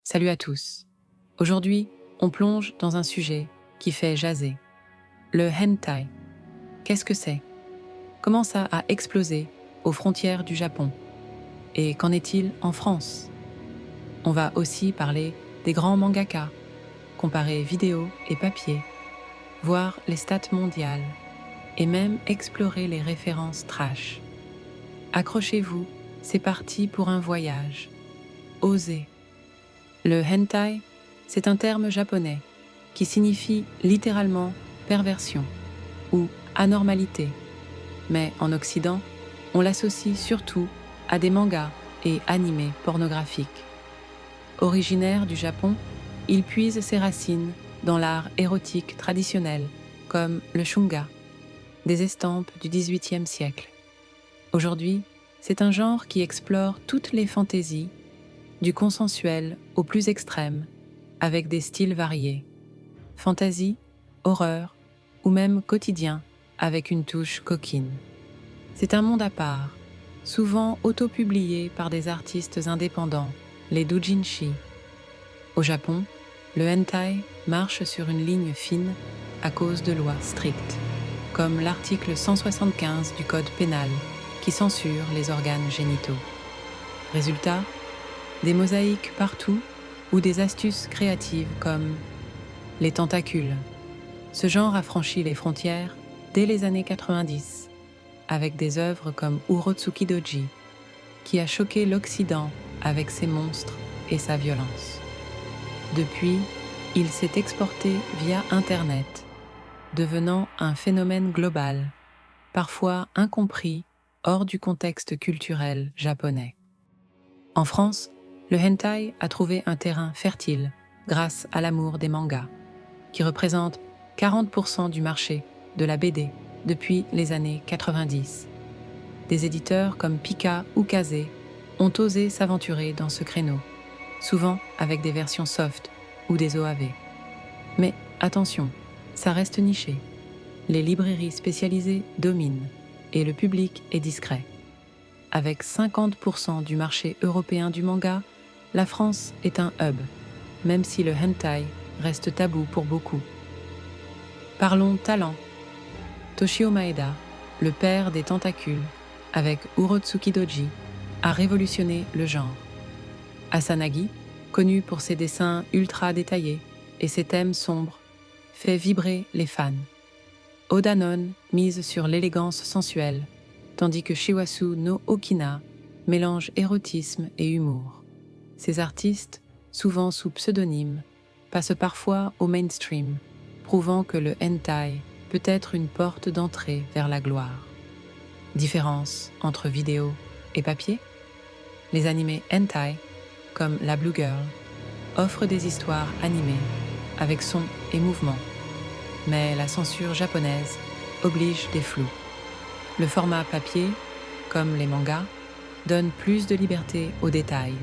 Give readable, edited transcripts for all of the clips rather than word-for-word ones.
Salut à tous. Aujourd'hui, on plonge dans un sujet qui fait jaser. Le hentai. Qu'est-ce que c'est? Comment ça a explosé aux frontières du Japon? Et qu'en est-il en France? On va aussi parler des grands mangaka, comparer vidéo et papier, voir les stats mondiales et même explorer les références trash. Accrochez-vous, c'est parti pour un voyage. Osez. Le hentai, c'est un terme japonais qui signifie littéralement perversion ou anormalité, mais en Occident, on l'associe surtout à des mangas et animés pornographiques. Originaire du Japon, il puise ses racines dans l'art érotique traditionnel, comme le shunga, des estampes du XVIIIe siècle. Aujourd'hui, c'est un genre qui explore toutes les fantaisies, du consensuel au plus extrême, avec des styles variés. Fantasy, horreur ou même quotidien avec une touche coquine. C'est un monde à part, souvent auto-publié par des artistes indépendants, les doujinshi. Au Japon, le hentai marche sur une ligne fine à cause de lois strictes, comme l'article 175 du Code pénal qui censure les organes génitaux. Résultat, des mosaïques partout ou des astuces créatives comme les tentacules. Ce genre a franchi les frontières dès les années 90, avec des œuvres comme Urotsuki Doji, qui a choqué l'Occident avec ses monstres et sa violence. Depuis, il s'est exporté via Internet, devenant un phénomène global, parfois incompris hors du contexte culturel japonais. En France, le hentai a trouvé un terrain fertile grâce à l'amour des mangas, qui représente 40% du marché de la BD depuis les années 90. Des éditeurs comme Pika ou Kazé ont osé s'aventurer dans ce créneau, souvent avec des versions soft ou des OAV. Mais attention, ça reste niché. Les librairies spécialisées dominent et le public est discret. Avec 50% du marché européen du manga, la France est un hub, même si le hentai reste tabou pour beaucoup. Parlons talent. Toshio Maeda, le père des tentacules, avec Urotsuki Doji, a révolutionné le genre. Asanagi, connu pour ses dessins ultra détaillés et ses thèmes sombres, fait vibrer les fans. Odanon mise sur l'élégance sensuelle, tandis que Shiwasu no Okina mélange érotisme et humour. Ces artistes, souvent sous pseudonyme, passent parfois au mainstream, prouvant que le hentai peut être une porte d'entrée vers la gloire. Différence entre vidéo et papier? Les animés hentai, comme La Blue Girl, offrent des histoires animées, avec son et mouvement. Mais la censure japonaise oblige des flous. Le format papier, comme les mangas, donne plus de liberté aux détails,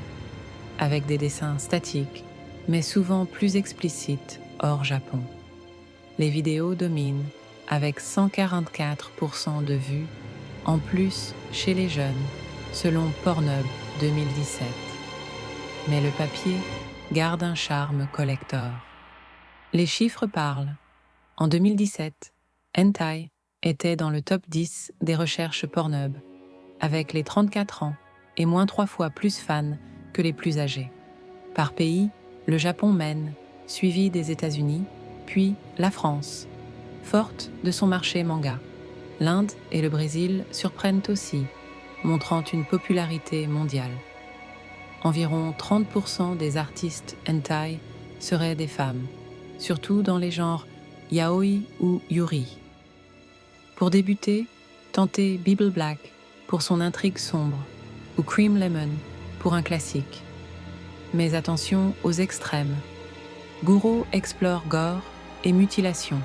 avec des dessins statiques, mais souvent plus explicites hors Japon. Les vidéos dominent, avec 144% de vues, en plus chez les jeunes, selon Pornhub 2017. Mais le papier garde un charme collector. Les chiffres parlent. En 2017, hentai était dans le top 10 des recherches Pornhub, avec les 34 ans et moins 3 fois plus fans que les plus âgés. Par pays, le Japon mène, suivi des États-Unis, puis la France, forte de son marché manga. L'Inde et le Brésil surprennent aussi, montrant une popularité mondiale. Environ 30% des artistes hentai seraient des femmes, surtout dans les genres yaoi ou yuri. Pour débuter, tentez Bible Black pour son intrigue sombre ou Cream Lemon pour un classique. Mais attention aux extrêmes. Guro explore gore et mutilation,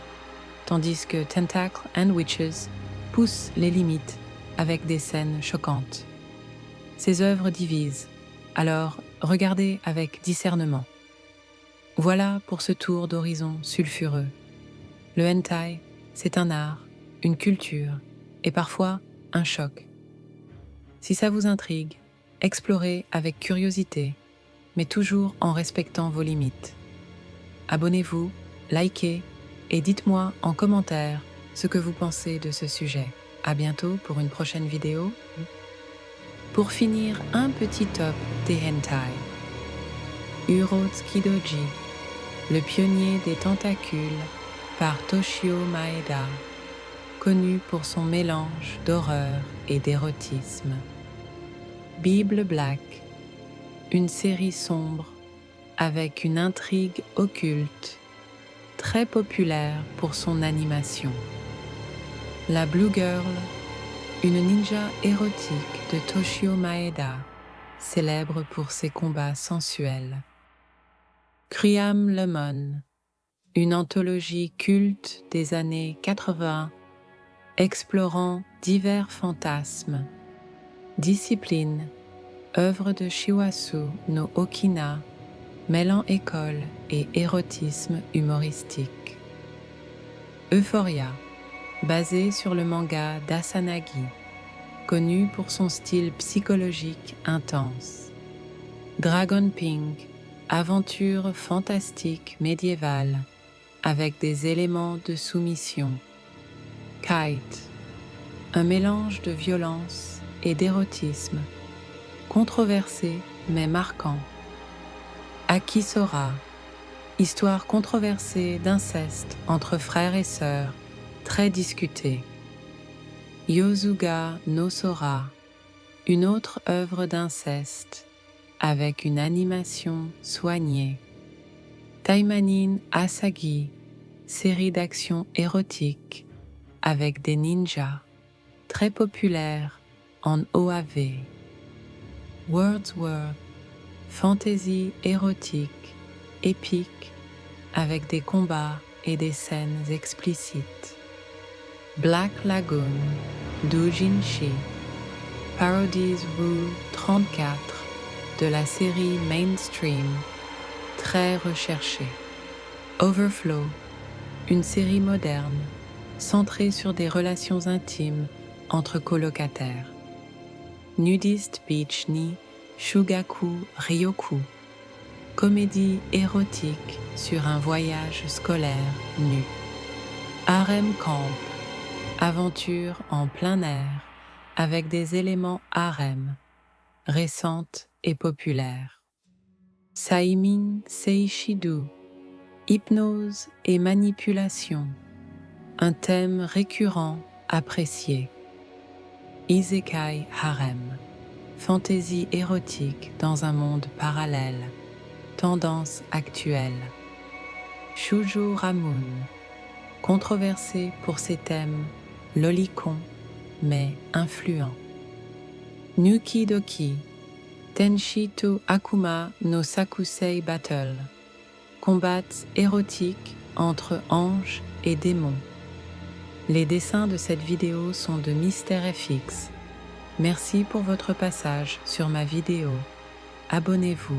tandis que Tentacle and Witches pousse les limites avec des scènes choquantes. Ces œuvres divisent, alors regardez avec discernement. Voilà pour ce tour d'horizon sulfureux. Le hentai, c'est un art, une culture et parfois un choc. Si ça vous intrigue, explorez avec curiosité, mais toujours en respectant vos limites. Abonnez-vous, likez et dites-moi en commentaire ce que vous pensez de ce sujet. À bientôt pour une prochaine vidéo. Pour finir, un petit top des hentai. Urotsukidoji, le pionnier des tentacules par Toshio Maeda, connu pour son mélange d'horreur et d'érotisme. Bible Black, une série sombre avec une intrigue occulte, très populaire pour son animation. La Blue Girl, une ninja érotique de Toshio Maeda, célèbre pour ses combats sensuels. Kriam Lemon, une anthologie culte des années 80, explorant divers fantasmes, disciplines, œuvre de Shiwasu no Okina, mêlant école et érotisme humoristique. Euphoria, basée sur le manga d'Asanagi, connu pour son style psychologique intense. Dragon Pink, aventure fantastique médiévale avec des éléments de soumission. Kite, un mélange de violence et d'érotisme, controversé mais marquant. Akisora, histoire controversée d'inceste entre frères et sœurs, très discutée. Yosuga no Sora, une autre œuvre d'inceste avec une animation soignée. Taimanin Asagi, série d'action érotique avec des ninjas, très populaire en OAV. Wordsworth, fantasy érotique, épique, avec des combats et des scènes explicites. Black Lagoon, Doujinshi, Parodies Rue 34 de la série mainstream, très recherchée. Overflow, une série moderne, centrée sur des relations intimes entre colocataires. Nudist Beach ni Shugaku Ryoku, comédie érotique sur un voyage scolaire nu. Harem Camp, aventure en plein air avec des éléments harem, récente et populaire. Saimin Seishidu, hypnose et manipulation, un thème récurrent apprécié. Isekai Harem, fantaisie érotique dans un monde parallèle, tendance actuelle. Shoujo Ramon, controversé pour ses thèmes lolicon mais influent. Nuki Doki, Tenshi to Akuma no Sakusei Battle, combats érotiques entre anges et démons. Les dessins de cette vidéo sont de MrFX. Merci pour votre passage sur ma vidéo. Abonnez-vous.